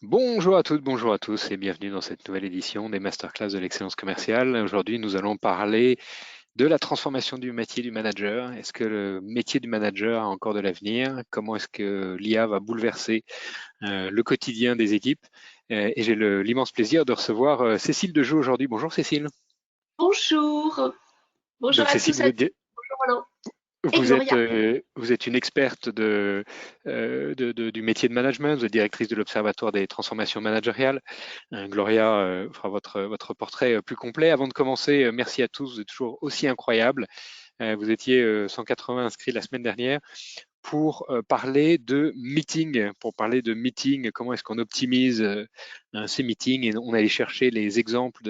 Bonjour à toutes, bonjour à tous et bienvenue dans cette nouvelle édition des Masterclass de l'excellence commerciale. Aujourd'hui, nous allons parler de la transformation du métier du manager. Est-ce que le métier du manager a encore de l'avenir? Comment est-ce que l'IA va bouleverser le quotidien des équipes? Et j'ai l'immense plaisir de recevoir Cécile Dejoux aujourd'hui. Bonjour Cécile. Bonjour, bonjour Donc à Cécile, tous, bonjour Roland et Gloria. vous êtes une experte du métier de management, vous êtes directrice de l'Observatoire des transformations managériales. Gloria fera votre portrait plus complet. Avant de commencer, merci à tous, vous êtes toujours aussi incroyables. Vous étiez 180 inscrits la semaine dernière pour parler de meeting, comment est-ce qu'on optimise ces meetings. Et on allait chercher les exemples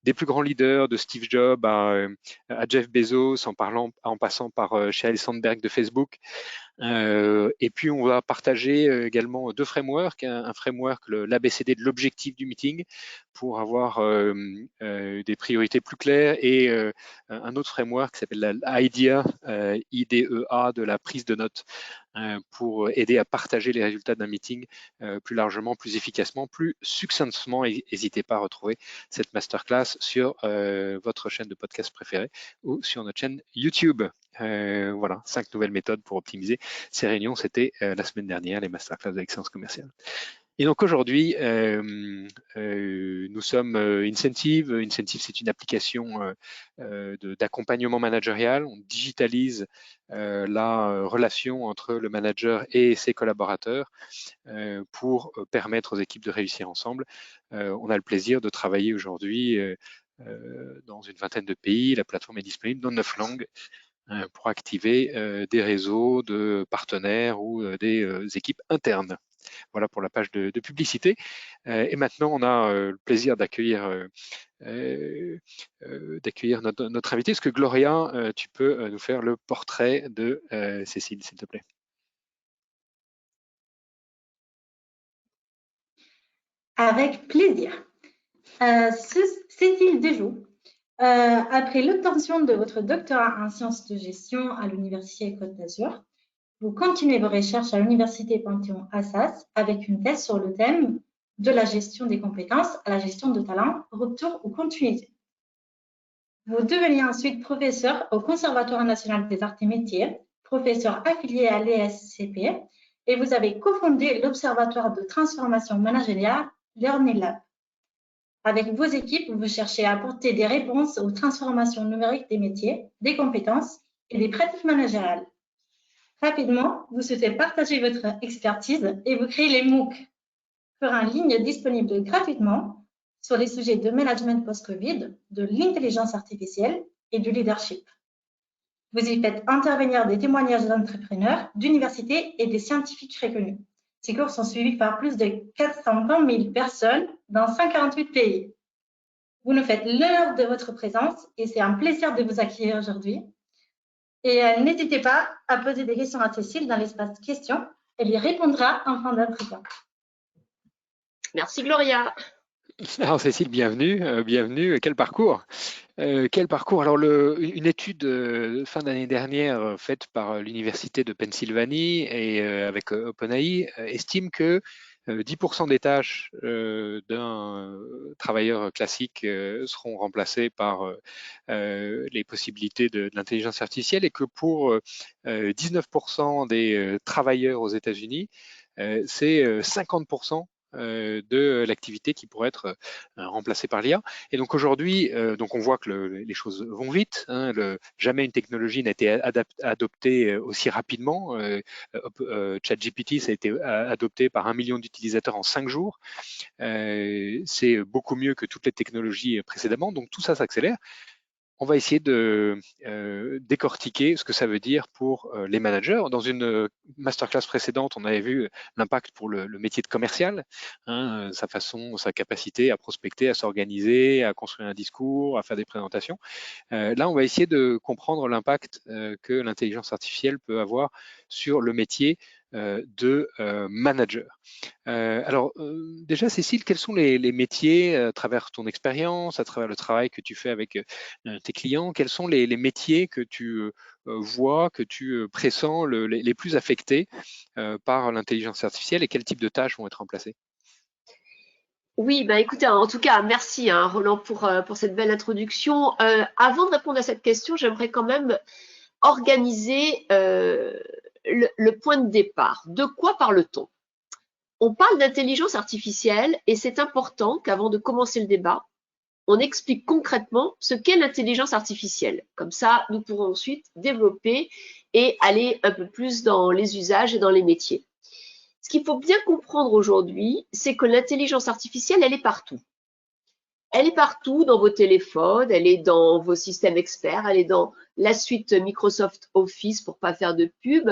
des plus grands leaders, de Steve Jobs à Jeff Bezos, en passant par Sheryl Sandberg de Facebook. Et puis, on va partager également deux frameworks. Un framework, l'ABCD de l'objectif du meeting, pour avoir des priorités plus claires, et un autre framework qui s'appelle l'IDEA, IDEA, de la prise de notes, pour aider à partager les résultats d'un meeting plus largement, plus efficacement, plus succinctement. N'hésitez pas à retrouver cette masterclass sur votre chaîne de podcast préférée ou sur notre chaîne YouTube. Voilà, 5 nouvelles méthodes pour optimiser ces réunions. C'était la semaine dernière, les masterclass de l'excellence commerciale. Et donc aujourd'hui, nous sommes Incentive. Incentive, c'est une application d'accompagnement managérial. On digitalise la relation entre le manager et ses collaborateurs pour permettre aux équipes de réussir ensemble. On a le plaisir de travailler aujourd'hui dans une vingtaine de pays. La plateforme est disponible dans 9 langues pour activer des réseaux de partenaires ou des équipes internes. Voilà pour la page de publicité. Et maintenant, on a le plaisir d'accueillir notre invité. Est-ce que Gloria, tu peux nous faire le portrait de Cécile, s'il te plaît? Avec plaisir. Cécile Dejoux, après l'obtention de votre doctorat en sciences de gestion à l'Université Côte d'Azur, vous continuez vos recherches à l'Université Panthéon-Assas avec une thèse sur le thème de la gestion des compétences à la gestion de talent, rupture ou continuité. Vous devenez ensuite professeur au Conservatoire national des arts et métiers, professeur affilié à l'ESCP, et vous avez cofondé l'Observatoire de transformation managériale Learning Lab. Avec vos équipes, vous cherchez à apporter des réponses aux transformations numériques des métiers, des compétences et des pratiques managériales. Rapidement, vous souhaitez partager votre expertise et vous créez les MOOC, en ligne disponibles gratuitement sur les sujets de management post-Covid, de l'intelligence artificielle et du leadership. Vous y faites intervenir des témoignages d'entrepreneurs, d'universités et des scientifiques reconnus. Ces cours sont suivis par plus de 420 000 personnes dans 148 pays. Vous nous faites l'honneur de votre présence et c'est un plaisir de vous accueillir aujourd'hui. Et n'hésitez pas à poser des questions à Cécile dans l'espace questions. Elle y répondra en fin d'entretien. Merci Gloria. Alors Cécile, bienvenue. Quel parcours! Quel parcours! Alors, une étude fin d'année dernière faite par l'Université de Pennsylvanie et avec OpenAI estime que 10% des tâches d'un travailleur classique seront remplacées par les possibilités de l'intelligence artificielle, et que pour 19% des travailleurs aux États-Unis, c'est 50% de l'activité qui pourrait être remplacée par l'IA. Et donc aujourd'hui, donc on voit que les choses vont vite. Jamais une technologie n'a été adoptée aussi rapidement. ChatGPT, ça a été adopté par 1 million d'utilisateurs en 5 jours. C'est beaucoup mieux que toutes les technologies précédemment. Donc tout ça s'accélère. On va essayer de décortiquer ce que ça veut dire pour les managers. Dans une masterclass précédente, on avait vu l'impact pour le métier de commercial, sa façon, sa capacité à prospecter, à s'organiser, à construire un discours, à faire des présentations. Là, on va essayer de comprendre l'impact que l'intelligence artificielle peut avoir sur le métier de manager. Alors, déjà, Cécile, quels sont les métiers, à travers ton expérience, à travers le travail que tu fais avec tes clients, quels sont les métiers que tu vois, que tu pressens les plus affectés par l'intelligence artificielle, et quel type de tâches vont être remplacées? Oui, bah écoutez, en tout cas, merci Roland pour cette belle introduction. Avant de répondre à cette question, j'aimerais quand même organiser le point de départ. De quoi parle-t-on? On parle d'intelligence artificielle et c'est important qu'avant de commencer le débat, on explique concrètement ce qu'est l'intelligence artificielle. Comme ça, nous pourrons ensuite développer et aller un peu plus dans les usages et dans les métiers. Ce qu'il faut bien comprendre aujourd'hui, c'est que l'intelligence artificielle, elle est partout. Elle est partout dans vos téléphones, elle est dans vos systèmes experts, elle est dans la suite Microsoft Office pour pas faire de pub,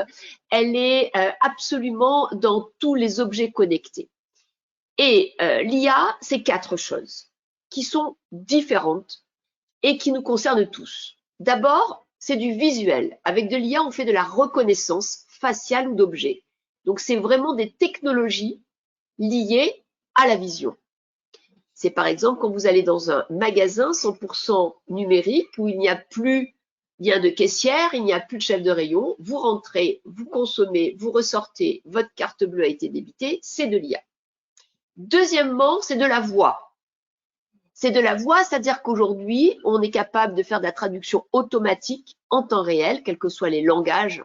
elle est absolument dans tous les objets connectés. Et l'IA, c'est 4 choses qui sont différentes et qui nous concernent tous. D'abord, c'est du visuel. Avec de l'IA, on fait de la reconnaissance faciale ou d'objets. Donc, c'est vraiment des technologies liées à la vision. C'est par exemple quand vous allez dans un magasin 100% numérique où il n'y a plus bien de caissière, il n'y a plus de chef de rayon, vous rentrez, vous consommez, vous ressortez, votre carte bleue a été débitée, c'est de l'IA. Deuxièmement, c'est de la voix. C'est de la voix, c'est-à-dire qu'aujourd'hui, on est capable de faire de la traduction automatique en temps réel, quels que soient les langages.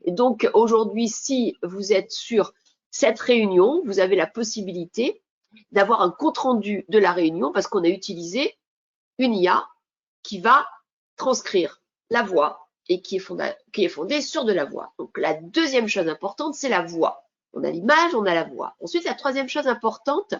Et donc, aujourd'hui, si vous êtes sur cette réunion, vous avez la possibilité d'avoir un compte-rendu de la réunion parce qu'on a utilisé une IA qui va transcrire la voix et qui est fondée sur de la voix. Donc, la deuxième chose importante, c'est la voix. On a l'image, on a la voix. Ensuite, la troisième chose importante,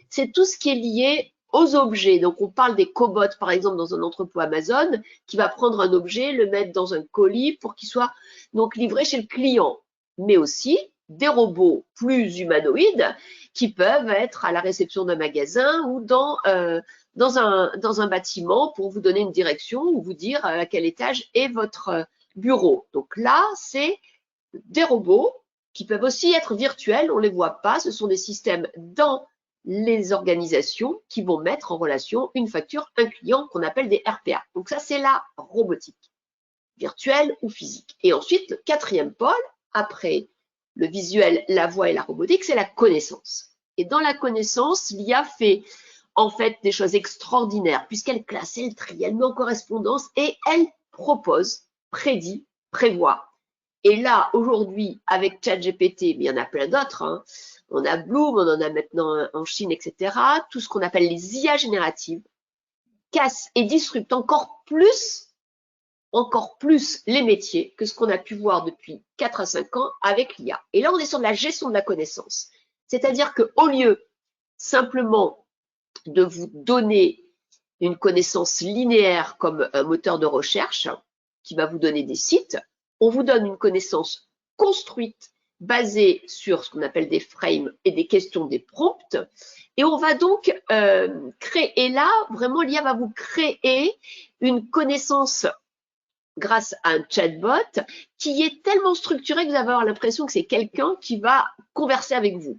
c'est tout ce qui est lié aux objets. Donc, on parle des cobots, par exemple, dans un entrepôt Amazon, qui va prendre un objet, le mettre dans un colis pour qu'il soit donc livré chez le client. Mais aussi des robots plus humanoïdes qui peuvent être à la réception d'un magasin ou dans un bâtiment pour vous donner une direction ou vous dire à quel étage est votre bureau. Donc là, c'est des robots qui peuvent aussi être virtuels, on ne les voit pas, ce sont des systèmes dans les organisations qui vont mettre en relation une facture, un client qu'on appelle des RPA. Donc ça, c'est la robotique, virtuelle ou physique. Et ensuite, le quatrième pôle, après le visuel, la voix et la robotique, c'est la connaissance. Et dans la connaissance, l'IA fait en fait des choses extraordinaires puisqu'elle classe, elle trie, elle met en correspondance et elle propose, prédit, prévoit. Et là, aujourd'hui, avec ChatGPT, mais il y en a plein d'autres, hein, on a Bloom, on en a maintenant en Chine, etc. Tout ce qu'on appelle les IA génératives casse et disrupte encore plus les métiers que ce qu'on a pu voir depuis 4 à 5 ans avec l'IA. Et là, on est sur de la gestion de la connaissance. C'est-à-dire qu'au lieu simplement de vous donner une connaissance linéaire comme un moteur de recherche qui va vous donner des sites, on vous donne une connaissance construite basée sur ce qu'on appelle des frames et des questions, des prompts. Et on va donc créer, et là, vraiment, l'IA va vous créer une connaissance grâce à un chatbot qui est tellement structuré que vous allez avoir l'impression que c'est quelqu'un qui va converser avec vous.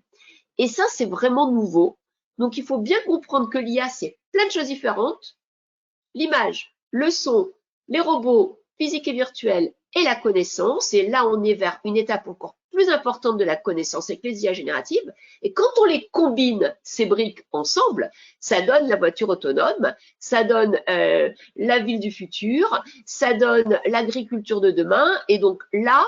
Et ça, c'est vraiment nouveau. Donc, il faut bien comprendre que l'IA, c'est plein de choses différentes. L'image, le son, les robots physiques et virtuels et la connaissance. Et là, on est vers une étape encore plus importante de la connaissance avec les IA génératives. Et quand on les combine, ces briques ensemble, ça donne la voiture autonome, ça donne la ville du futur, ça donne l'agriculture de demain. Et donc là,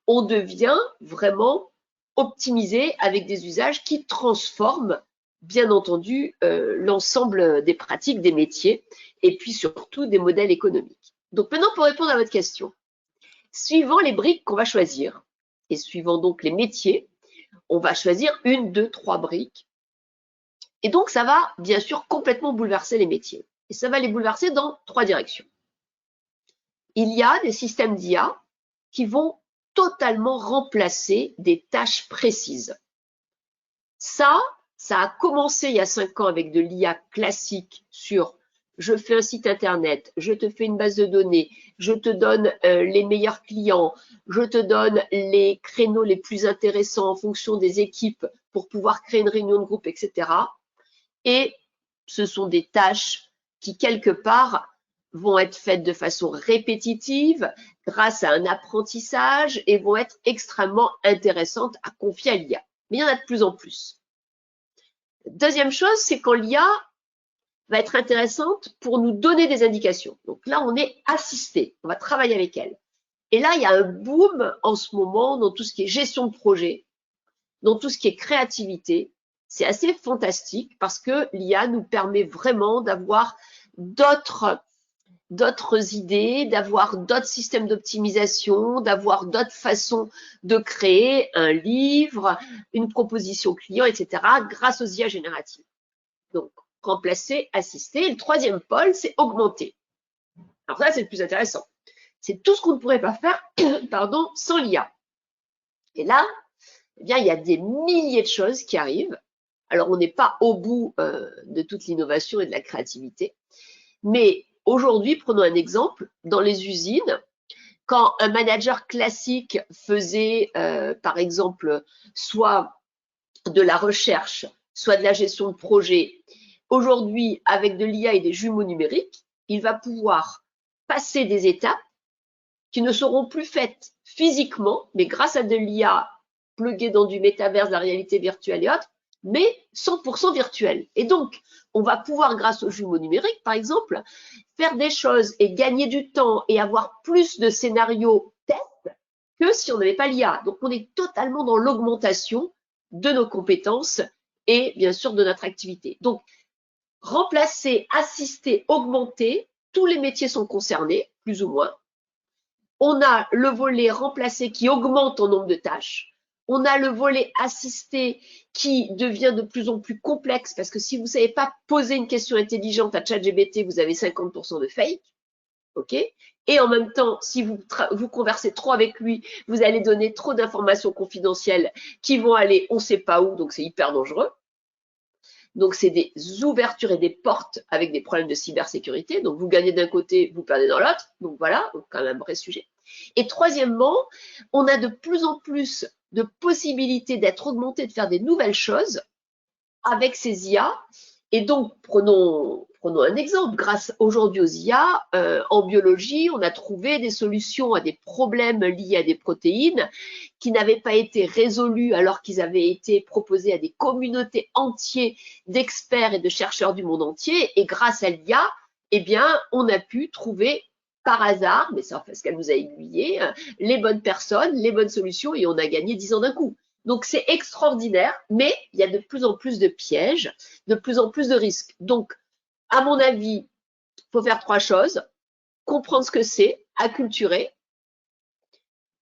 on devient vraiment optimisé avec des usages qui transforment, bien entendu, l'ensemble des pratiques, des métiers et puis surtout des modèles économiques. Donc maintenant, pour répondre à votre question, suivant les briques qu'on va choisir et suivant donc les métiers, on va choisir 1, 2, 3 briques. Et donc, ça va bien sûr complètement bouleverser les métiers. Et ça va les bouleverser dans 3 directions. Il y a des systèmes d'IA qui vont totalement remplacer des tâches précises. Ça a commencé il y a 5 ans avec de l'IA classique sur je fais un site internet, je te fais une base de données, je te donne les meilleurs clients, je te donne les créneaux les plus intéressants en fonction des équipes pour pouvoir créer une réunion de groupe, etc. Et ce sont des tâches qui, quelque part, vont être faites de façon répétitive grâce à un apprentissage et vont être extrêmement intéressantes à confier à l'IA. Mais il y en a de plus en plus. Deuxième chose, c'est quand l'IA va être intéressante pour nous donner des indications. Donc là, on est assisté, on va travailler avec elle. Et là, il y a un boom en ce moment dans tout ce qui est gestion de projet, dans tout ce qui est créativité. C'est assez fantastique parce que l'IA nous permet vraiment d'avoir d'autres idées, d'avoir d'autres systèmes d'optimisation, d'avoir d'autres façons de créer un livre, une proposition client, etc., grâce aux IA génératives. Donc, remplacer, assister. Et le troisième pôle, c'est augmenter. Alors ça, c'est le plus intéressant. C'est tout ce qu'on ne pourrait pas faire pardon, sans l'IA. Et là, eh bien, il y a des milliers de choses qui arrivent. Alors, on n'est pas au bout de toute l'innovation et de la créativité. Mais aujourd'hui, prenons un exemple. Dans les usines, quand un manager classique faisait, par exemple, soit de la recherche, soit de la gestion de projet, aujourd'hui, avec de l'IA et des jumeaux numériques, il va pouvoir passer des étapes qui ne seront plus faites physiquement, mais grâce à de l'IA pluguée dans du métaverse, la réalité virtuelle et autres, mais 100% virtuel. Et donc, on va pouvoir, grâce aux jumeaux numériques, par exemple, faire des choses et gagner du temps et avoir plus de scénarios tests que si on n'avait pas l'IA. Donc, on est totalement dans l'augmentation de nos compétences et bien sûr de notre activité. Donc, remplacer, assister, augmenter, tous les métiers sont concernés, plus ou moins. On a le volet remplacer qui augmente en nombre de tâches. On a le volet assister qui devient de plus en plus complexe parce que si vous ne savez pas poser une question intelligente à ChatGPT, vous avez 50% de fake. OK? Et en même temps, si vous conversez trop avec lui, vous allez donner trop d'informations confidentielles qui vont aller on ne sait pas où, donc c'est hyper dangereux. Donc, c'est des ouvertures et des portes avec des problèmes de cybersécurité. Donc, vous gagnez d'un côté, vous perdez dans l'autre. Donc, voilà, donc quand même un vrai sujet. Et troisièmement, on a de plus en plus de possibilités d'être augmenté, de faire des nouvelles choses avec ces IA. Et donc, prenons un exemple. Grâce aujourd'hui aux IA, en biologie, on a trouvé des solutions à des problèmes liés à des protéines qui n'avaient pas été résolus alors qu'ils avaient été proposés à des communautés entières d'experts et de chercheurs du monde entier. Et grâce à l'IA, eh bien, on a pu trouver par hasard, mais c'est parce qu'elle nous a aiguillés, les bonnes personnes, les bonnes solutions, et on a gagné 10 ans d'un coup. Donc, c'est extraordinaire, mais il y a de plus en plus de pièges, de plus en plus de risques. Donc, à mon avis, il faut faire trois choses. Comprendre ce que c'est, acculturer.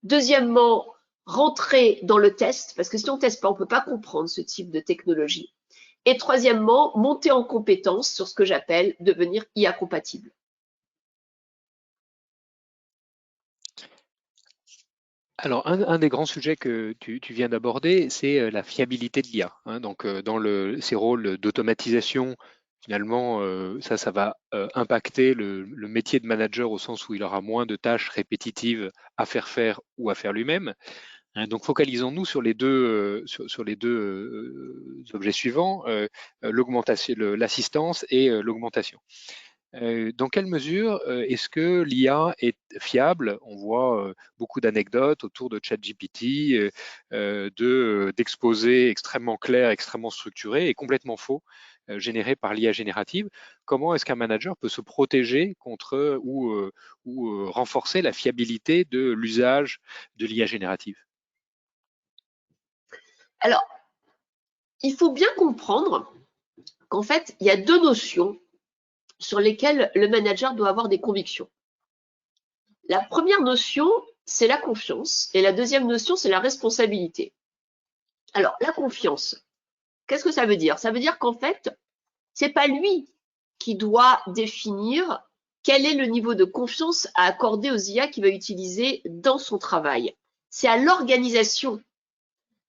Deuxièmement, rentrer dans le test, parce que si on ne teste pas, on ne peut pas comprendre ce type de technologie. Et troisièmement, monter en compétence sur ce que j'appelle devenir IA compatible. Alors, un des grands sujets que tu viens d'aborder, c'est la fiabilité de l'IA. Donc, dans ces rôles d'automatisation, finalement, ça va impacter le métier de manager au sens où il aura moins de tâches répétitives à faire ou à faire lui-même. Donc, focalisons-nous sur les deux, sur les deux objets suivants, l'augmentation, l'assistance et l'augmentation. Dans quelle mesure est-ce que l'IA est fiable? On voit beaucoup d'anecdotes autour de ChatGPT, d'exposés extrêmement clairs, extrêmement structurés et complètement faux, générés par l'IA générative. Comment est-ce qu'un manager peut se protéger contre ou renforcer la fiabilité de l'usage de l'IA générative? Alors, il faut bien comprendre qu'en fait, il y a deux notions sur lesquelles le manager doit avoir des convictions. La première notion, c'est la confiance, et la deuxième notion, c'est la responsabilité. Alors, la confiance, qu'est-ce que ça veut dire? Ça veut dire qu'en fait, c'est pas lui qui doit définir quel est le niveau de confiance à accorder aux IA qu'il va utiliser dans son travail. C'est à l'organisation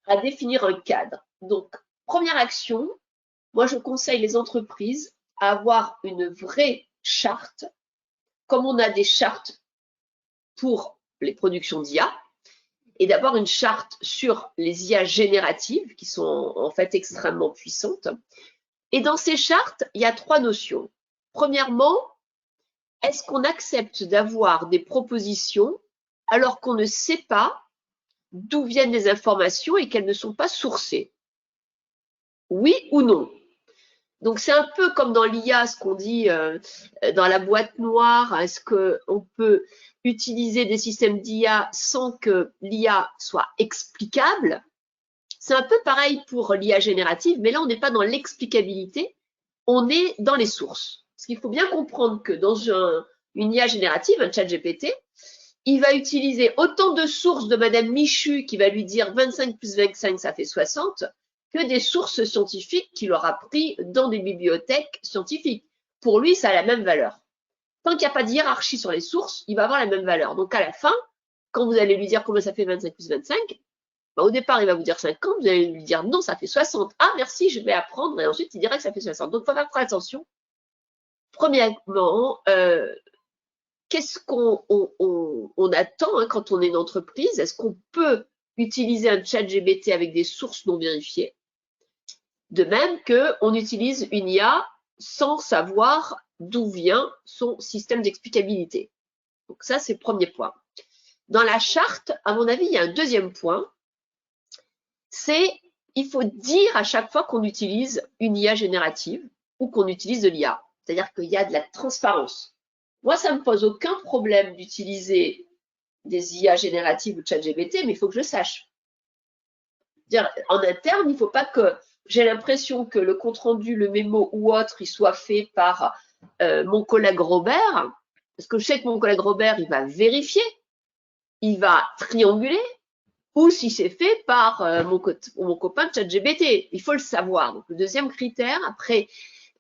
à définir un cadre. Donc, première action, moi je conseille les entreprises à avoir une vraie charte, comme on a des chartes pour les productions d'IA, et d'avoir une charte sur les IA génératives, qui sont en fait extrêmement puissantes. Et dans ces chartes, il y a trois notions. Premièrement, est-ce qu'on accepte d'avoir des propositions alors qu'on ne sait pas d'où viennent les informations et qu'elles ne sont pas sourcées? Oui ou non? Donc, c'est un peu comme dans l'IA, ce qu'on dit dans la boîte noire. Est-ce qu'on peut utiliser des systèmes d'IA sans que l'IA soit explicable? C'est un peu pareil pour l'IA générative, mais là, on n'est pas dans l'explicabilité, on est dans les sources. Parce qu'il faut bien comprendre que dans une IA générative, un chat GPT, il va utiliser autant de sources de Madame Michu qui va lui dire 25 plus 25, ça fait 60, que des sources scientifiques qu'il aura pris dans des bibliothèques scientifiques. Pour lui, ça a la même valeur. Tant qu'il n'y a pas de hiérarchie sur les sources, il va avoir la même valeur. Donc à la fin, quand vous allez lui dire combien ça fait 25 plus 25, bah, au départ, il va vous dire 50, vous allez lui dire non, ça fait 60. Ah, merci, je vais apprendre. Et ensuite, il dira que ça fait 60. Donc, il faut faire très attention. Premièrement, qu'est-ce qu'on attend hein, quand on est une entreprise? Est-ce qu'on peut utiliser un chat GPT avec des sources non vérifiées? De même qu'on utilise une IA sans savoir d'où vient son système d'explicabilité. Donc ça, c'est le premier point. Dans la charte, à mon avis, il y a un deuxième point. C'est il faut dire à chaque fois qu'on utilise une IA générative ou qu'on utilise de l'IA. C'est-à-dire qu'il y a de la transparence. Moi, ça ne me pose aucun problème d'utiliser des IA génératives ou de ChatGPT, mais il faut que je sache. En interne, il ne faut pas que j'ai l'impression que le compte-rendu, le mémo ou autre, il soit fait par mon collègue Robert, parce que je sais que mon collègue Robert, il va vérifier, il va trianguler, ou si c'est fait par mon copain ChatGPT. Il faut le savoir. Donc, le deuxième critère, après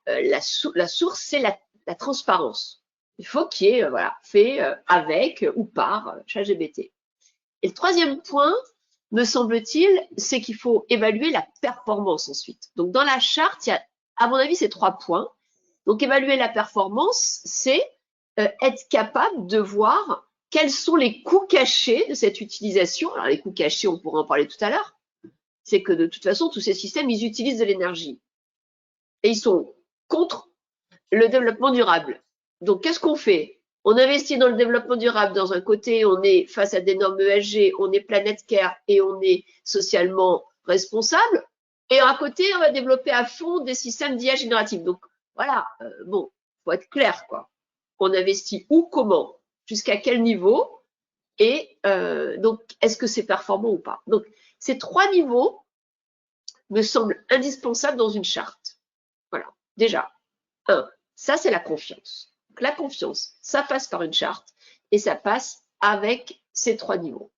la source, c'est la transparence. Il faut qu'il y ait fait avec ou par ChatGPT. Et le troisième point, me semble-t-il, c'est qu'il faut évaluer la performance ensuite. Donc, dans la charte, il y a, à mon avis, ces 3 points. Donc, évaluer la performance, c'est être capable de voir quels sont les coûts cachés de cette utilisation. Alors, les coûts cachés, on pourra en parler tout à l'heure. C'est que de toute façon, tous ces systèmes, ils utilisent de l'énergie. Et ils sont contre le développement durable. Donc, qu'est-ce qu'on fait? On investit dans le développement durable. Dans un côté, on est face à des normes ESG, on est Planet Care et on est socialement responsable. Et à côté, on va développer à fond des systèmes d'IA génératifs. Donc, voilà, bon, faut être clair, quoi. On investit où, comment, jusqu'à quel niveau, et donc, est-ce que c'est performant ou pas? Donc, ces 3 niveaux me semblent indispensables dans une charte. Voilà, déjà. 1, ça, c'est la confiance. Donc, la confiance, ça passe par une charte et ça passe avec ces 3 niveaux.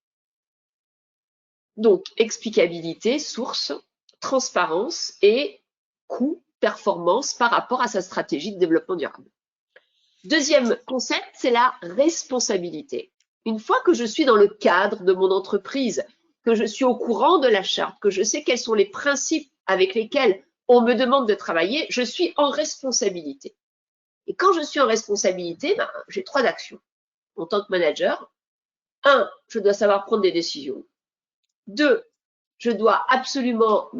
Donc, explicabilité, source, transparence et coût, performance par rapport à sa stratégie de développement durable. Deuxième concept, c'est la responsabilité. Une fois que je suis dans le cadre de mon entreprise, que je suis au courant de la charte, que je sais quels sont les principes avec lesquels on me demande de travailler, je suis en responsabilité. Et quand je suis en responsabilité, j'ai 3 actions en tant que manager. 1, je dois savoir prendre des décisions. 2, je dois absolument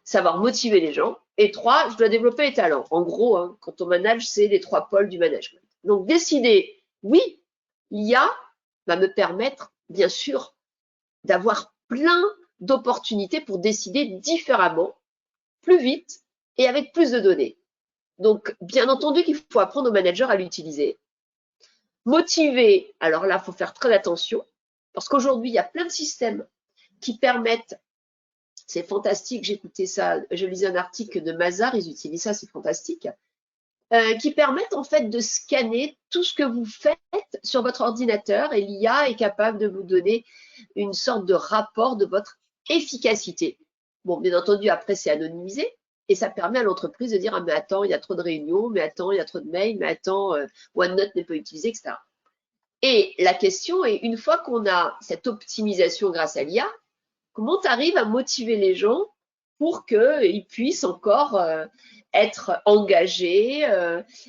savoir motiver les gens. Et 3, je dois développer les talents. En gros, hein, quand on manage, c'est les 3 pôles du management. Donc, décider, oui, l'IA va me permettre, bien sûr, d'avoir plein d'opportunités pour décider différemment, plus vite et avec plus de données. Donc, bien entendu qu'il faut apprendre aux managers à l'utiliser. Motiver, alors là, il faut faire très attention, parce qu'aujourd'hui, il y a plein de systèmes qui permettent, c'est fantastique, j'ai écouté ça, je lisais un article de Mazars, ils utilisent ça, c'est fantastique, qui permettent en fait de scanner tout ce que vous faites sur votre ordinateur et l'IA est capable de vous donner une sorte de rapport de votre efficacité. Bon, bien entendu, après, c'est anonymisé et ça permet à l'entreprise de dire « Ah, mais attends, il y a trop de réunions, mais attends, il y a trop de mails, mais attends, OneNote n'est pas utilisé, etc. » Et la question est, une fois qu'on a cette optimisation grâce à l'IA, comment tu arrives à motiver les gens pour qu'ils puissent encore être engagés,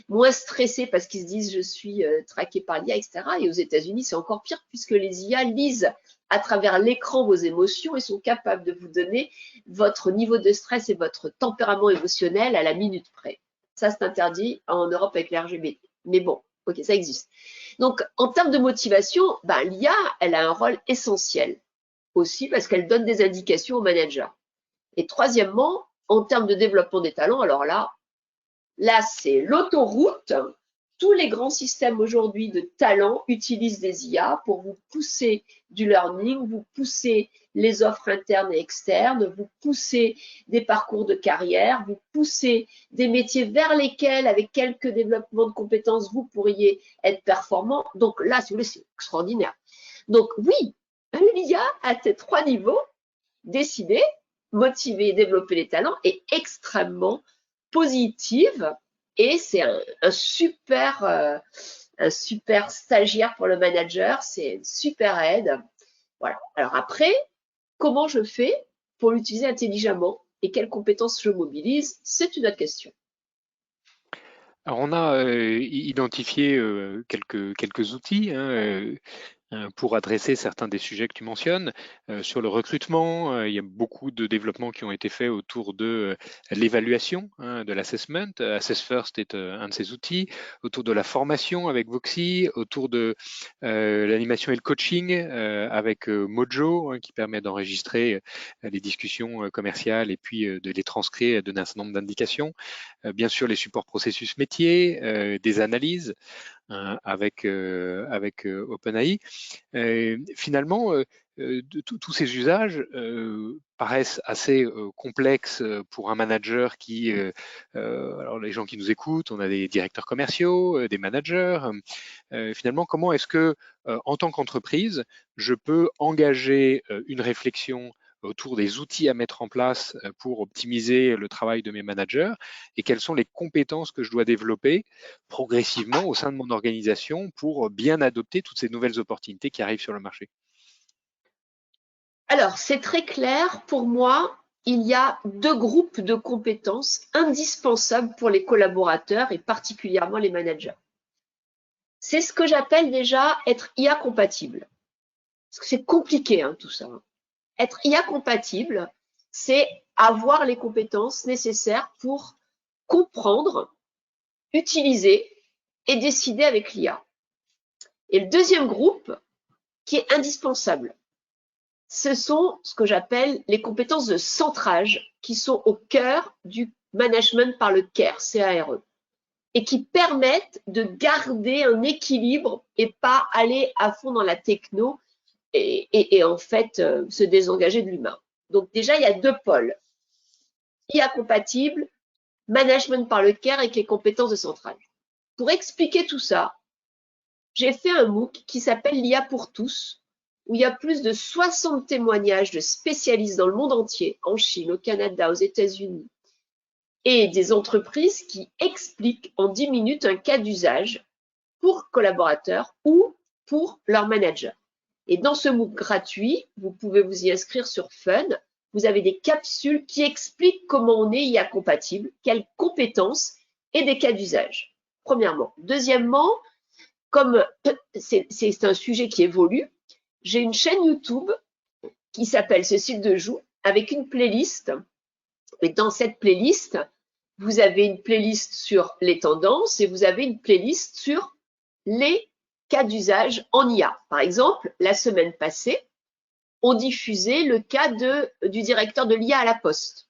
moins stressés parce qu'ils se disent je suis traqué par l'IA, etc. Et aux États-Unis, c'est encore pire puisque les IA lisent à travers l'écran vos émotions et sont capables de vous donner votre niveau de stress et votre tempérament émotionnel à la minute près. Ça, c'est interdit en Europe avec les RGB. Mais bon, ok, ça existe. Donc, en termes de motivation, l'IA, elle a un rôle essentiel aussi parce qu'elle donne des indications aux managers. Et troisièmement, en termes de développement des talents, alors là, Là, c'est l'autoroute. Tous les grands systèmes aujourd'hui de talent utilisent des IA pour vous pousser du learning, vous pousser les offres internes et externes, vous pousser des parcours de carrière, vous pousser des métiers vers lesquels, avec quelques développements de compétences, vous pourriez être performant. Donc là, si vous voulez, c'est extraordinaire. Donc oui, l'IA à ces 3 niveaux, décider, motiver et développer les talents, est extrêmement positive et c'est un super stagiaire pour le manager, c'est une super aide. Voilà. Alors après, comment je fais pour l'utiliser intelligemment et quelles compétences je mobilise, c'est une autre question. Alors on a identifié quelques outils, hein, pour adresser certains des sujets que tu mentionnes. Sur le recrutement, il y a beaucoup de développements qui ont été faits autour de l'évaluation, hein, de l'assessment. Assess First est un de ces outils. Autour de la formation avec Voxy, autour de l'animation et le coaching avec Mojo, hein, qui permet d'enregistrer les discussions commerciales et puis de les transcrire et donner un certain nombre d'indications. Bien sûr, les supports processus métiers, des analyses, avec OpenAI. Finalement, tous ces usages paraissent assez complexes pour un manager qui, alors les gens qui nous écoutent, on a des directeurs commerciaux, des managers. Finalement, comment est-ce que, en tant qu'entreprise, je peux engager une réflexion autour des outils à mettre en place pour optimiser le travail de mes managers et quelles sont les compétences que je dois développer progressivement au sein de mon organisation pour bien adopter toutes ces nouvelles opportunités qui arrivent sur le marché? Alors, c'est très clair. Pour moi, il y a 2 groupes de compétences indispensables pour les collaborateurs et particulièrement les managers. C'est ce que j'appelle déjà être IA compatible. Parce que c'est compliqué, hein, tout ça. Être IA compatible, c'est avoir les compétences nécessaires pour comprendre, utiliser et décider avec l'IA. Et le deuxième groupe, qui est indispensable, ce sont ce que j'appelle les compétences de centrage qui sont au cœur du management par le CARE, C-A-R-E, et qui permettent de garder un équilibre et pas aller à fond dans la techno et en fait se désengager de l'humain. Donc déjà, il y a 2 pôles. IA compatible, management par le CARE avec les compétences de centrage. Pour expliquer tout ça, j'ai fait un MOOC qui s'appelle l'IA pour tous, où il y a plus de 60 témoignages de spécialistes dans le monde entier, en Chine, au Canada, aux États-Unis, et des entreprises qui expliquent en 10 minutes un cas d'usage pour collaborateurs ou pour leur manager. Et dans ce MOOC gratuit, vous pouvez vous y inscrire sur Fun. Vous avez des capsules qui expliquent comment on est IA compatible, quelles compétences et des cas d'usage. Premièrement. Deuxièmement, comme c'est un sujet qui évolue, j'ai une chaîne YouTube qui s'appelle Cécile Dejoux avec une playlist. Et dans cette playlist, vous avez une playlist sur les tendances et vous avez une playlist sur les cas d'usage en IA. Par exemple, la semaine passée, on diffusait le cas du directeur de l'IA à la Poste.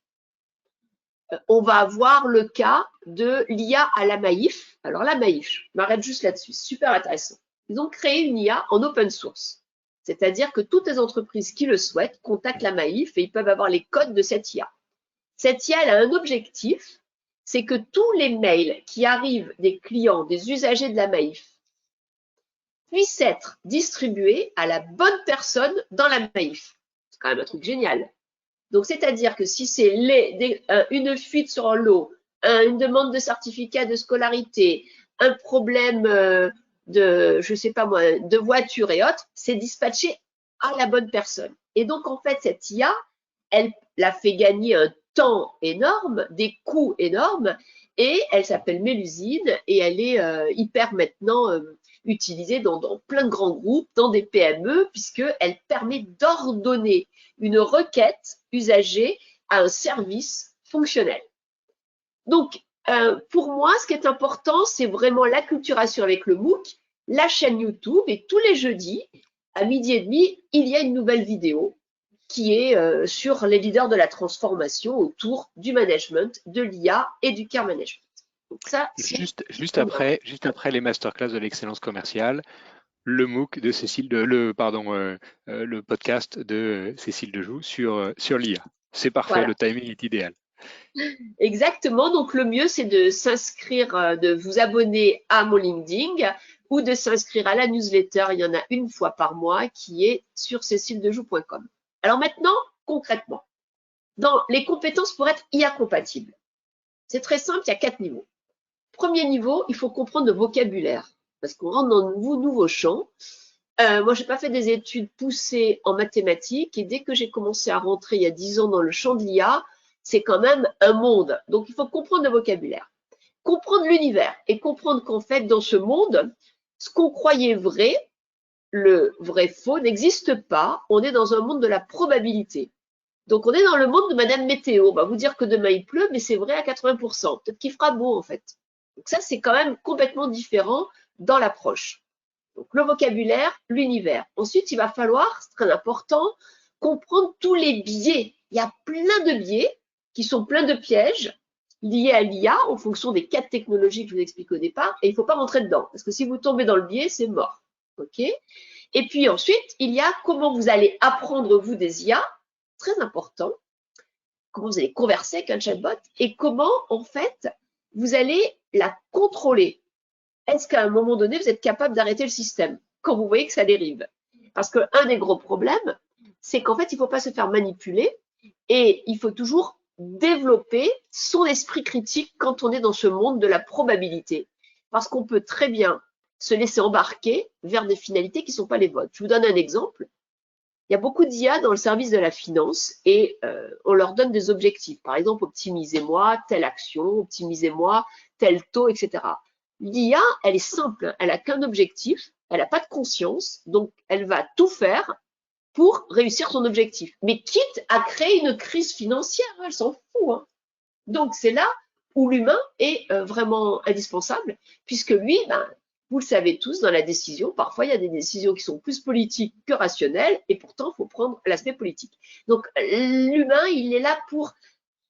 On va avoir le cas de l'IA à la Maïf. Alors la Maïf, je m'arrête juste là-dessus, super intéressant. Ils ont créé une IA en open source. C'est-à-dire que toutes les entreprises qui le souhaitent contactent la Maïf et ils peuvent avoir les codes de cette IA. Cette IA, elle a un objectif, c'est que tous les mails qui arrivent des clients, des usagers de la Maïf, puissent être distribués à la bonne personne dans la Maïf. C'est quand même un truc génial. Donc, c'est-à-dire que si c'est une fuite sur l'eau, une demande de certificat de scolarité, un problème je sais pas moi, de voiture et autres, c'est dispatché à la bonne personne. Et donc, en fait, cette IA, elle l'a fait gagner un temps énorme, des coûts énormes, et elle s'appelle Mélusine, et elle est hyper maintenant utilisée dans plein de grands groupes, dans des PME, puisqu'elle permet d'ordonner une requête usagée à un service fonctionnel. Donc, pour moi, ce qui est important, c'est vraiment l'acculturation avec le MOOC, la chaîne YouTube, et tous les jeudis, à 12h30, il y a une nouvelle vidéo qui est sur les leaders de la transformation autour du management, de l'IA et du care management. Donc ça, c'est Juste après les masterclass de l'excellence commerciale, le MOOC de le podcast de Cécile Dejoux sur l'IA. C'est parfait, voilà. le timing est idéal. Exactement. Donc, le mieux, c'est de s'inscrire, de vous abonner à mon LinkedIn ou de s'inscrire à la newsletter. Il y en a une fois par mois qui est sur céciledejoux.com. Alors maintenant, concrètement, dans les compétences pour être IA compatible, c'est très simple, il y a 4 niveaux. Premier niveau, il faut comprendre le vocabulaire parce qu'on rentre dans de nouveaux champs. Moi, j'ai pas fait des études poussées en mathématiques et dès que j'ai commencé à rentrer il y a 10 ans dans le champ de l'IA, c'est quand même un monde. Donc, il faut comprendre le vocabulaire, comprendre l'univers et comprendre qu'en fait, dans ce monde, ce qu'on croyait vrai, le vrai faux, n'existe pas. On est dans un monde de la probabilité. Donc, on est dans le monde de Madame Météo. On va vous dire que demain il pleut, mais c'est vrai à 80%. Peut-être qu'il fera beau, en fait. Donc, ça, c'est quand même complètement différent dans l'approche. Donc, le vocabulaire, l'univers. Ensuite, il va falloir, c'est très important, comprendre tous les biais. Il y a plein de biais qui sont pleins de pièges liés à l'IA en fonction des 4 technologies que je vous explique au départ. Et il ne faut pas rentrer dedans, parce que si vous tombez dans le biais, c'est mort. OK? Et puis ensuite, il y a comment vous allez apprendre, vous, des IA, très important, comment vous allez converser avec un chatbot et comment, en fait, vous allez la contrôler. Est-ce qu'à un moment donné, vous êtes capable d'arrêter le système quand vous voyez que ça dérive? Parce qu'un des gros problèmes, c'est qu'en fait, il ne faut pas se faire manipuler et il faut toujours développer son esprit critique quand on est dans ce monde de la probabilité. Parce qu'on peut très bien se laisser embarquer vers des finalités qui ne sont pas les vôtres. Je vous donne un exemple. Il y a beaucoup d'IA dans le service de la finance et on leur donne des objectifs. Par exemple, optimisez-moi telle action, optimisez-moi tel taux, etc. L'IA, elle est simple, elle n'a qu'un objectif, elle n'a pas de conscience, donc elle va tout faire pour réussir son objectif. Mais quitte à créer une crise financière, elle s'en fout. Hein. Donc c'est là où l'humain est vraiment indispensable, puisque lui, vous le savez tous, dans la décision, parfois il y a des décisions qui sont plus politiques que rationnelles, et pourtant il faut prendre l'aspect politique. Donc l'humain, il est là pour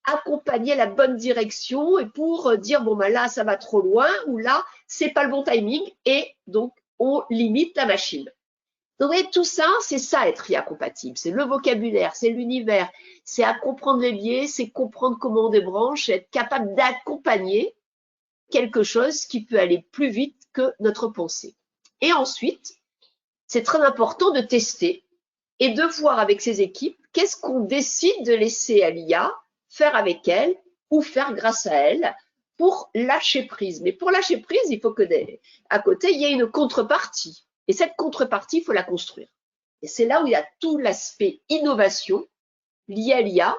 accompagner la bonne direction et pour dire bon là ça va trop loin ou là c'est pas le bon timing et donc on limite la machine. Donc, vous voyez, tout ça, c'est ça être IA compatible. C'est le vocabulaire, c'est l'univers, c'est à comprendre les biais, c'est comprendre comment on débranche, être capable d'accompagner quelque chose qui peut aller plus vite que notre pensée. Et ensuite, c'est très important de tester et de voir avec ses équipes qu'est-ce qu'on décide de laisser à l'IA faire avec elle ou faire grâce à elle pour lâcher prise. Mais pour lâcher prise, il faut que à côté, il y ait une contrepartie. Et cette contrepartie, il faut la construire. Et c'est là où il y a tout l'aspect innovation lié à l'IA,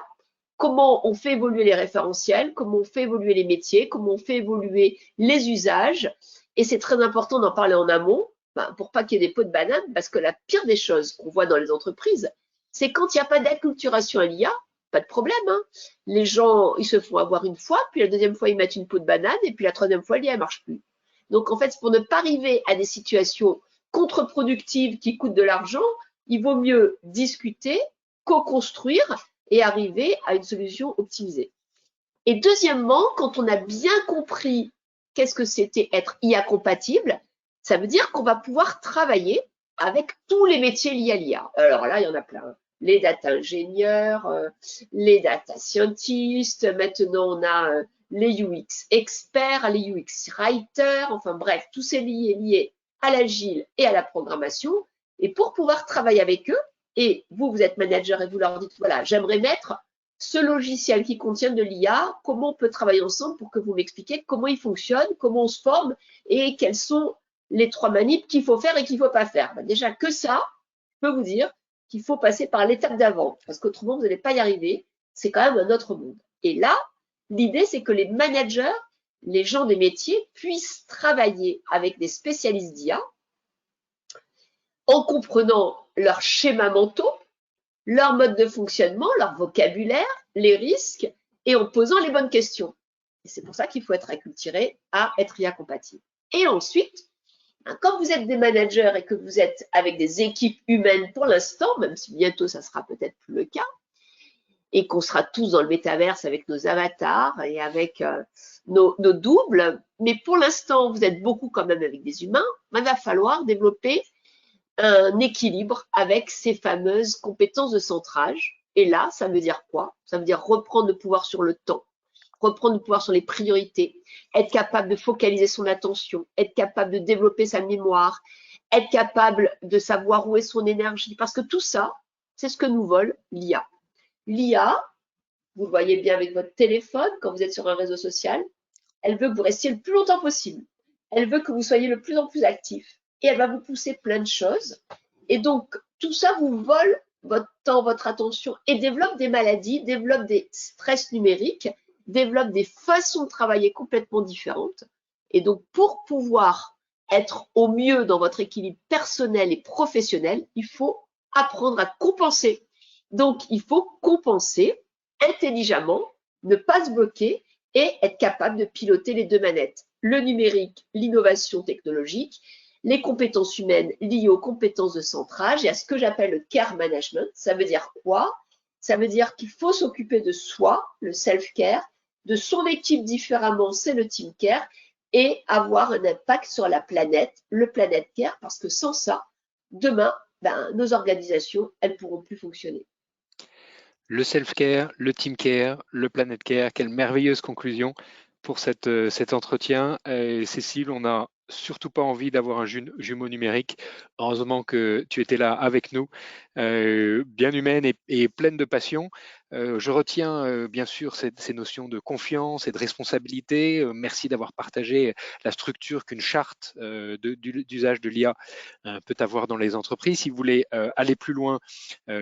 comment on fait évoluer les référentiels, comment on fait évoluer les métiers, comment on fait évoluer les usages. Et c'est très important d'en parler en amont, pour pas qu'il y ait des pots de banane, parce que la pire des choses qu'on voit dans les entreprises, c'est quand il n'y a pas d'acculturation à l'IA, pas de problème. Hein. Les gens, ils se font avoir une fois, puis la deuxième fois, ils mettent une peau de banane, et puis la troisième fois, l'IA ne marche plus. Donc, en fait, pour ne pas arriver à des situations contre-productives qui coûtent de l'argent, il vaut mieux discuter, co-construire et arriver à une solution optimisée. Et deuxièmement, quand on a bien compris qu'est-ce que c'était être IA compatible, ça veut dire qu'on va pouvoir travailler avec tous les métiers liés à l'IA. Alors là, il y en a plein. Les data ingénieurs, les data scientists, maintenant on a les UX experts, les UX writers, enfin bref, tous ces liés à l'agile et à la programmation. Et pour pouvoir travailler avec eux, et vous, vous êtes manager et vous leur dites, voilà, j'aimerais mettre ce logiciel qui contient de l'IA, comment on peut travailler ensemble pour que vous m'expliquiez comment il fonctionne, comment on se forme et quels sont les 3 manips qu'il faut faire et qu'il ne faut pas faire. Déjà que ça, je peux vous dire qu'il faut passer par l'étape d'avant, parce qu'autrement, vous n'allez pas y arriver. C'est quand même un autre monde. Et là, l'idée, c'est que les managers, les gens des métiers, puissent travailler avec des spécialistes d'IA en comprenant leurs schémas mentaux, leur mode de fonctionnement, leur vocabulaire, les risques, et en posant les bonnes questions. Et c'est pour ça qu'il faut être acculturé à être IA compatible. Et ensuite, quand vous êtes des managers et que vous êtes avec des équipes humaines pour l'instant, même si bientôt ça sera peut-être plus le cas, et qu'on sera tous dans le métaverse avec nos avatars et avec nos doubles. Mais pour l'instant, vous êtes beaucoup quand même avec des humains. Il va falloir développer un équilibre avec ces fameuses compétences de centrage. Et là, ça veut dire quoi? Ça veut dire reprendre le pouvoir sur le temps, reprendre le pouvoir sur les priorités, être capable de focaliser son attention, être capable de développer sa mémoire, être capable de savoir où est son énergie. Parce que tout ça, c'est ce que nous vole l'IA. L'IA, vous le voyez bien avec votre téléphone, quand vous êtes sur un réseau social, elle veut que vous restiez le plus longtemps possible. Elle veut que vous soyez le plus en plus actif. Et elle va vous pousser plein de choses. Et donc, tout ça vous vole votre temps, votre attention et développe des maladies, développe des stress numériques, développe des façons de travailler complètement différentes. Et donc, pour pouvoir être au mieux dans votre équilibre personnel et professionnel, il faut apprendre à compenser. Donc, il faut compenser intelligemment, ne pas se bloquer et être capable de piloter les deux manettes. Le numérique, l'innovation technologique, les compétences humaines liées aux compétences de centrage et à ce que j'appelle le care management. Ça veut dire quoi? Ça veut dire qu'il faut s'occuper de soi, le self-care, de son équipe différemment, c'est le team care, et avoir un impact sur la planète, le planet care, parce que sans ça, demain, nos organisations, elles ne pourront plus fonctionner. Le self-care, le team care, le planet care, quelle merveilleuse conclusion pour cet entretien. Cécile, on n'a surtout pas envie d'avoir un jumeau numérique. Heureusement que tu étais là avec nous, bien humaine et pleine de passion. Je retiens bien sûr ces notions de confiance et de responsabilité. Merci d'avoir partagé la structure qu'une charte d'usage de l'IA peut avoir dans les entreprises. Si vous voulez aller plus loin,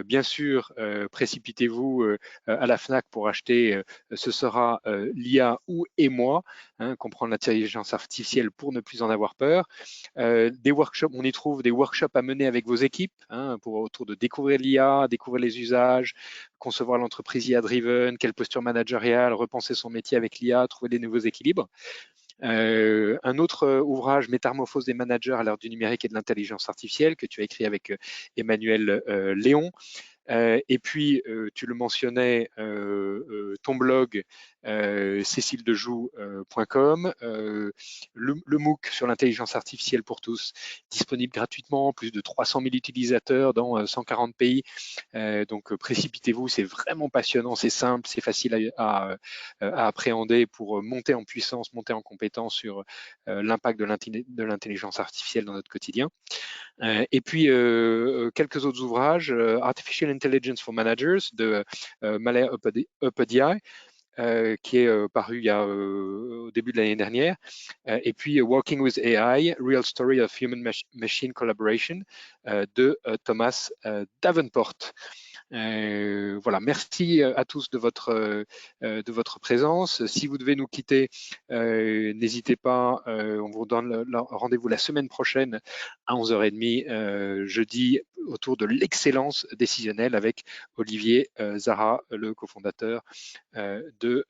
bien sûr, précipitez-vous à la FNAC pour acheter, ce sera l'IA ou et moi, comprendre l'intelligence artificielle pour ne plus en avoir peur. Des workshops, on y trouve des workshops à mener avec vos équipes autour de découvrir l'IA, découvrir les usages, concevoir l'entreprise IA-driven, quelle posture managériale, repenser son métier avec l'IA, trouver des nouveaux équilibres. Un autre ouvrage, Métamorphose des managers à l'ère du numérique et de l'intelligence artificielle, que tu as écrit avec Emmanuel Léon. Et puis, tu le mentionnais, ton blog, céciledejoux.com, le MOOC sur l'intelligence artificielle pour tous, disponible gratuitement, plus de 300 000 utilisateurs dans 140 pays. Donc, précipitez-vous, c'est vraiment passionnant, c'est simple, c'est facile à appréhender pour monter en puissance, monter en compétence sur l'impact de l'intelligence artificielle dans notre quotidien. Et puis, quelques autres ouvrages, Artificial Intelligence for Managers de Malaya Upadhyay, qui est paru au début de l'année dernière. Et puis, Working with AI, Real Story of Human-Machine Collaboration de Thomas Davenport. Voilà, merci à tous de votre présence. Si vous devez nous quitter, n'hésitez pas, on vous donne rendez-vous la semaine prochaine à 11h30, jeudi, autour de l'excellence décisionnelle avec Olivier Zara, le cofondateur de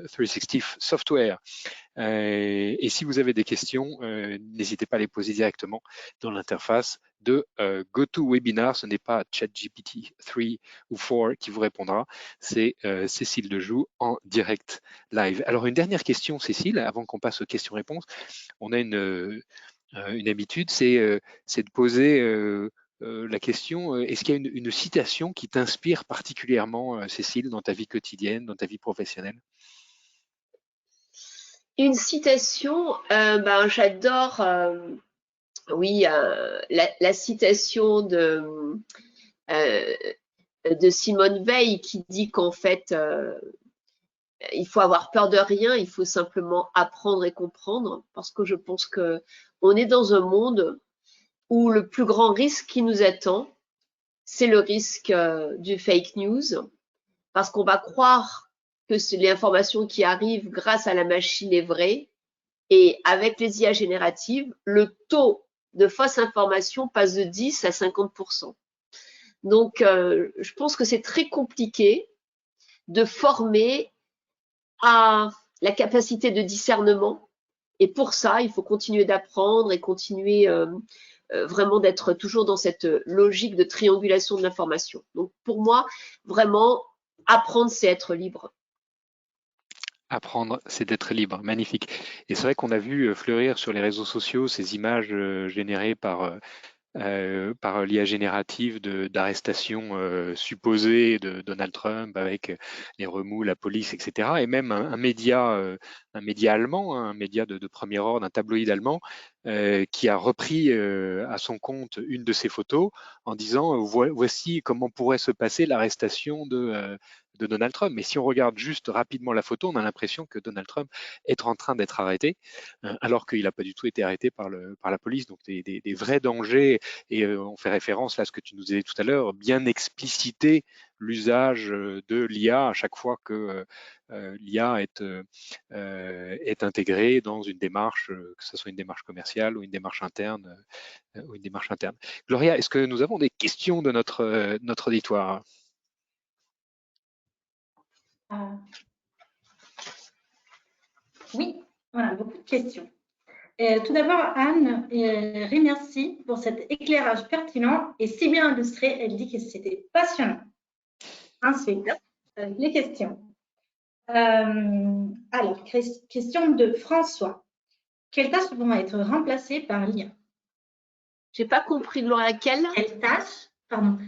360 Software. Et si vous avez des questions, n'hésitez pas à les poser directement dans l'interface de GoToWebinar. Ce n'est pas ChatGPT 3 ou 4 qui vous répondra, c'est Cécile Dejoux en direct live. Alors, une dernière question, Cécile, avant qu'on passe aux questions-réponses. On a une habitude, c'est de poser la question, est-ce qu'il y a une citation qui t'inspire particulièrement, Cécile, dans ta vie quotidienne, dans ta vie professionnelle? Une citation, j'adore, oui, la citation de Simone Veil qui dit qu'en fait, il faut avoir peur de rien, il faut simplement apprendre et comprendre, parce que je pense que on est dans un monde où le plus grand risque qui nous attend, c'est le risque du fake news, parce qu'on va croire que l'information qui arrive grâce à la machine est vraie, et avec les IA génératives, le taux de fausse information passe de 10 à 50%. Donc, je pense que c'est très compliqué de former à la capacité de discernement. Et pour ça, il faut continuer d'apprendre et continuer vraiment d'être toujours dans cette logique de triangulation de l'information. Donc, pour moi, vraiment, apprendre, c'est être libre. Apprendre, c'est d'être libre. Magnifique. Et c'est vrai qu'on a vu fleurir sur les réseaux sociaux ces images générées par l'IA générative d'arrestations supposées de Donald Trump avec les remous, la police, etc. Et même un média allemand, hein, un média de premier ordre, un tabloïd allemand, qui a repris à son compte une de ces photos en disant voici comment pourrait se passer l'arrestation de Donald Trump. Mais si on regarde juste rapidement la photo, on a l'impression que Donald Trump est en train d'être arrêté, alors qu'il n'a pas du tout été arrêté par la police. Donc des vrais dangers. Et on fait référence là à ce que tu nous disais tout à l'heure, bien expliciter l'usage de l'IA à chaque fois que l'IA est intégrée dans une démarche, que ce soit une démarche commerciale ou une démarche interne. Gloria, est-ce que nous avons des questions de notre auditoire? Oui, on a beaucoup de questions. Tout d'abord, Anne remercie pour cet éclairage pertinent et si bien illustré. Elle dit que c'était passionnant. Ensuite, les questions. Alors, question de François. Quelles tâches vont être remplacées par l'IA? J'ai pas compris, Gloria, quelles tâches vont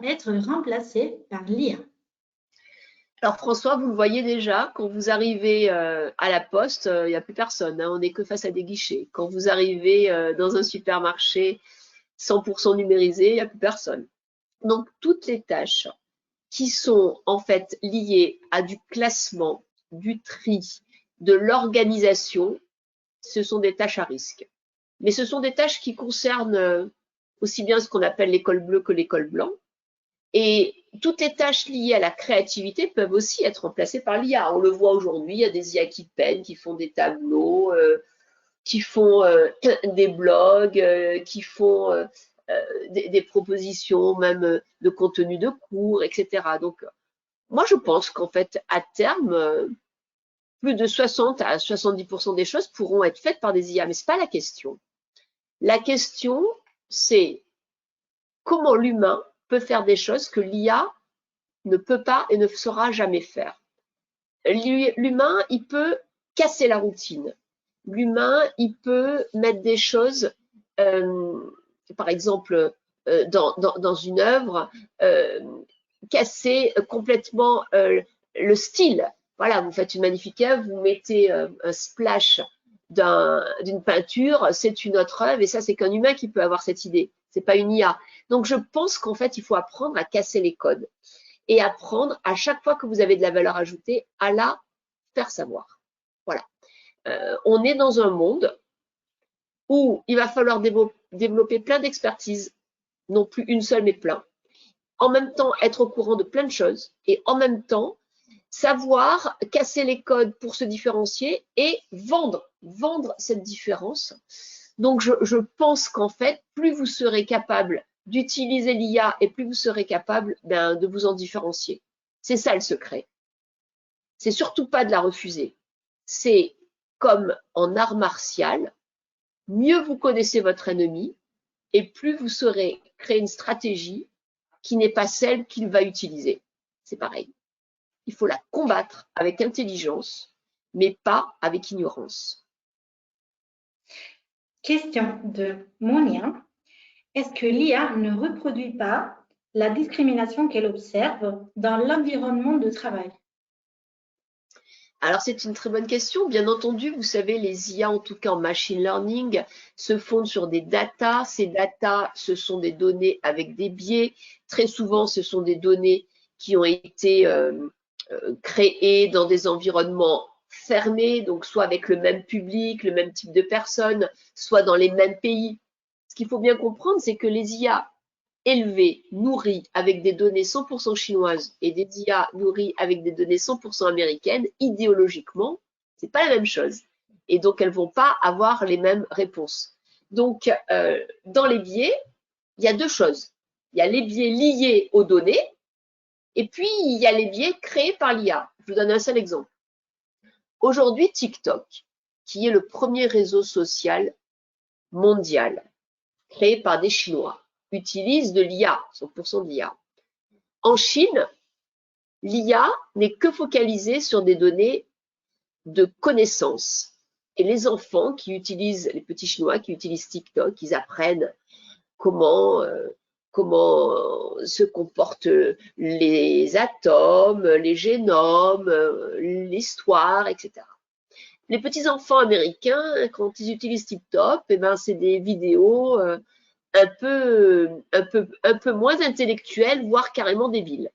être remplacées par l'IA? Alors François, vous le voyez déjà, quand vous arrivez à la poste, il n'y a plus personne, hein, on n'est que face à des guichets. Quand vous arrivez dans un supermarché 100% numérisé, il n'y a plus personne. Donc toutes les tâches qui sont en fait liées à du classement, du tri, de l'organisation, ce sont des tâches à risque. Mais ce sont des tâches qui concernent aussi bien ce qu'on appelle l'école bleue que l'école blanc. Et toutes les tâches liées à la créativité peuvent aussi être remplacées par l'IA. On le voit aujourd'hui, il y a des IA qui peignent, qui font des tableaux, qui font des blogs, qui font des propositions même de contenu de cours, etc. Donc, moi, je pense qu'en fait, à terme, plus de 60 à 70% des choses pourront être faites par des IA. Mais ce n'est pas la question. La question, c'est comment l'humain peut faire des choses que l'IA ne peut pas et ne saura jamais faire. L'humain, il peut casser la routine. L'humain, il peut mettre des choses, par exemple, dans une œuvre, casser complètement le style. Voilà, vous faites une magnifique œuvre, vous mettez un splash d'une peinture, c'est une autre œuvre, et ça, c'est qu'un humain qui peut avoir cette idée. C'est pas une IA. Donc, je pense qu'en fait, il faut apprendre à casser les codes et apprendre à chaque fois que vous avez de la valeur ajoutée à la faire savoir. Voilà. On est dans un monde où il va falloir développer plein d'expertises, non plus une seule mais plein. En même temps, être au courant de plein de choses et en même temps, savoir casser les codes pour se différencier et vendre cette différence. Donc, je pense qu'en fait, plus vous serez capable d'utiliser l'IA et plus vous serez capable de vous en différencier. C'est ça le secret. C'est surtout pas de la refuser. C'est comme en art martial, mieux vous connaissez votre ennemi et plus vous saurez créer une stratégie qui n'est pas celle qu'il va utiliser. C'est pareil. Il faut la combattre avec intelligence, mais pas avec ignorance. Question de Monia. Est-ce que l'IA ne reproduit pas la discrimination qu'elle observe dans l'environnement de travail? Alors, c'est une très bonne question. Bien entendu, vous savez, les IA, en tout cas en machine learning, se fondent sur des datas. Ces datas, ce sont des données avec des biais. Très souvent, ce sont des données qui ont été créées dans des environnements fermés, donc soit avec le même public, le même type de personnes, soit dans les mêmes pays. Ce qu'il faut bien comprendre, c'est que les IA élevées, nourries avec des données 100% chinoises et des IA nourries avec des données 100% américaines, idéologiquement, c'est pas la même chose. Et donc, elles vont pas avoir les mêmes réponses. Donc, dans les biais, il y a deux choses. Il y a les biais liés aux données, et puis il y a les biais créés par l'IA. Je vous donne un seul exemple. Aujourd'hui, TikTok, qui est le premier réseau social mondial créé par des Chinois, utilise de l'IA, 100% de l'IA. En Chine, l'IA n'est que focalisée sur des données de connaissances. Et les enfants qui utilisent, les petits Chinois qui utilisent TikTok, ils apprennent comment se comportent les atomes, les génomes, l'histoire, etc. Les petits enfants américains, quand ils utilisent TikTok, eh ben, c'est des vidéos un peu moins intellectuelles, voire carrément débiles.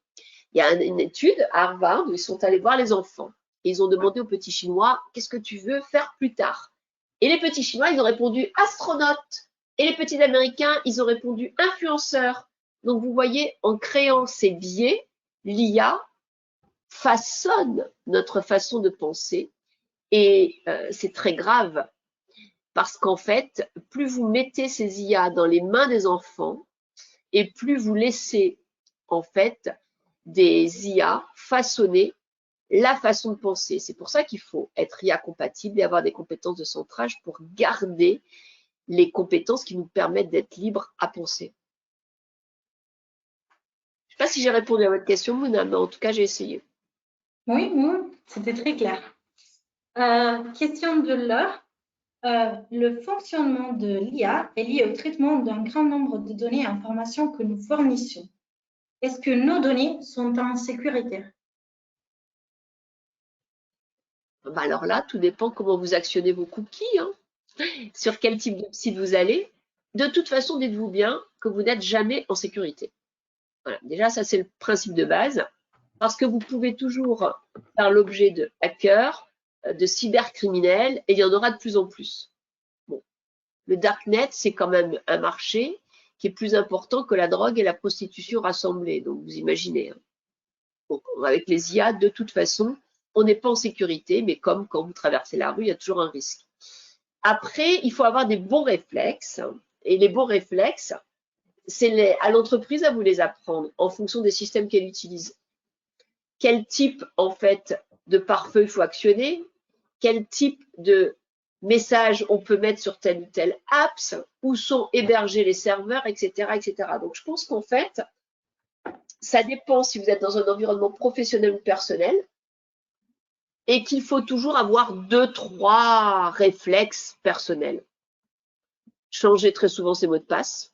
Il y a une étude à Harvard où ils sont allés voir les enfants. Et ils ont demandé aux petits Chinois, qu'est-ce que tu veux faire plus tard? Et les petits Chinois, ils ont répondu astronaute. Et les petits Américains, ils ont répondu influenceur. Donc vous voyez, en créant ces biais, l'IA façonne notre façon de penser. Et c'est très grave parce qu'en fait, plus vous mettez ces IA dans les mains des enfants et plus vous laissez en fait des IA façonner la façon de penser. C'est pour ça qu'il faut être IA compatible et avoir des compétences de centrage pour garder les compétences qui nous permettent d'être libres à penser. Je ne sais pas si j'ai répondu à votre question, Mouna, mais en tout cas, j'ai essayé. Oui, c'était très clair. Question de l'heure. Le fonctionnement de l'IA est lié au traitement d'un grand nombre de données et informations que nous fournissons. Est-ce que nos données sont en sécurité? Ben alors là, tout dépend comment vous actionnez vos cookies, hein, sur quel type de site vous allez. De toute façon, dites-vous bien que vous n'êtes jamais en sécurité. Voilà. Déjà, ça, c'est le principe de base, parce que vous pouvez toujours faire l'objet de hackers, de cybercriminels, et il y en aura de plus en plus. Bon. Le darknet, c'est quand même un marché qui est plus important que la drogue et la prostitution rassemblées. Donc, vous imaginez. Hein. Bon, avec les IA, de toute façon, on n'est pas en sécurité, mais comme quand vous traversez la rue, il y a toujours un risque. Après, il faut avoir des bons réflexes. Et les bons réflexes, c'est à l'entreprise à vous les apprendre en fonction des systèmes qu'elle utilise. Quel type, en fait, de pare-feu il faut actionner, quel type de message on peut mettre sur telle ou telle apps, où sont hébergés les serveurs, etc., etc. Donc, je pense qu'en fait, ça dépend si vous êtes dans un environnement professionnel ou personnel et qu'il faut toujours avoir 2-3 réflexes personnels. Changer très souvent ses mots de passe,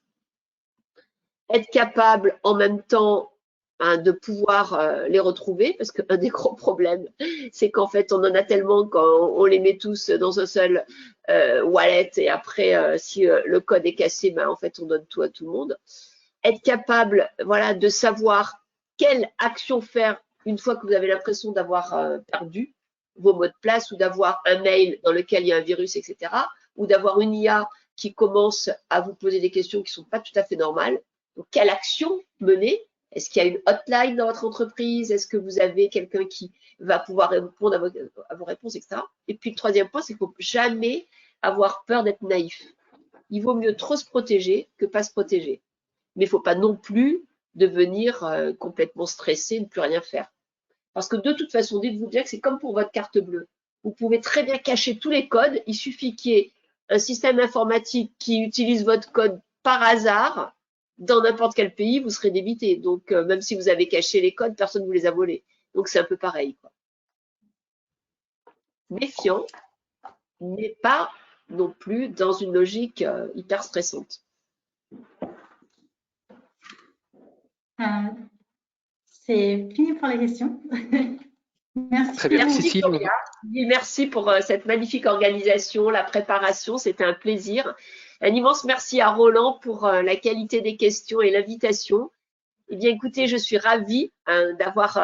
être capable en même temps de pouvoir les retrouver, parce qu'un des gros problèmes, c'est qu'en fait, on en a tellement quand on les met tous dans un seul wallet et après, si le code est cassé, ben, en fait, on donne tout à tout le monde. Être capable, voilà, de savoir quelle action faire une fois que vous avez l'impression d'avoir perdu vos mots de place ou d'avoir un mail dans lequel il y a un virus, etc. Ou d'avoir une IA qui commence à vous poser des questions qui ne sont pas tout à fait normales. Donc, quelle action mener? Est-ce qu'il y a une hotline dans votre entreprise? Est-ce que vous avez quelqu'un qui va pouvoir répondre à vos réponses, etc. Et puis, le troisième point, c'est qu'il ne faut jamais avoir peur d'être naïf. Il vaut mieux trop se protéger que pas se protéger. Mais il ne faut pas non plus devenir complètement stressé et ne plus rien faire. Parce que de toute façon, dites-vous bien que c'est comme pour votre carte bleue. Vous pouvez très bien cacher tous les codes. Il suffit qu'il y ait un système informatique qui utilise votre code par hasard dans n'importe quel pays, vous serez débité. Donc, même si vous avez caché les codes, personne ne vous les a volés. Donc, c'est un peu pareil, quoi. Méfiant, mais pas non plus dans une logique hyper stressante. C'est fini pour les questions. Merci. Très bien, Merci, Cécile. Gloria. Merci pour cette magnifique organisation, la préparation, c'était un plaisir. Un immense merci à Roland pour la qualité des questions et l'invitation. Eh bien, écoutez, je suis ravie d'avoir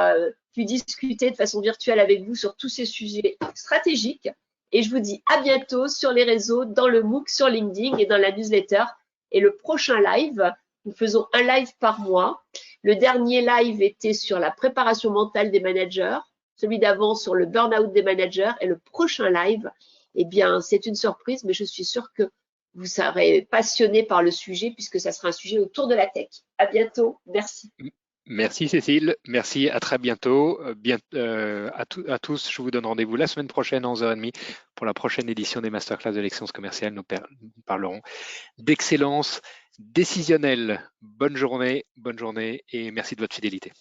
pu discuter de façon virtuelle avec vous sur tous ces sujets stratégiques. Et je vous dis à bientôt sur les réseaux, dans le MOOC, sur LinkedIn et dans la newsletter. Et le prochain live, nous faisons un live par mois. Le dernier live était sur la préparation mentale des managers, celui d'avant sur le burn-out des managers. Et le prochain live, eh bien, c'est une surprise, mais je suis sûre que vous serez passionné par le sujet puisque ça sera un sujet autour de la tech. À bientôt. Merci. Merci Cécile, merci, à très bientôt. À tous, je vous donne rendez-vous la semaine prochaine à 11h30 pour la prochaine édition des Masterclass de l'excellence commerciale. Nous parlerons d'excellence décisionnelle. Bonne journée et merci de votre fidélité.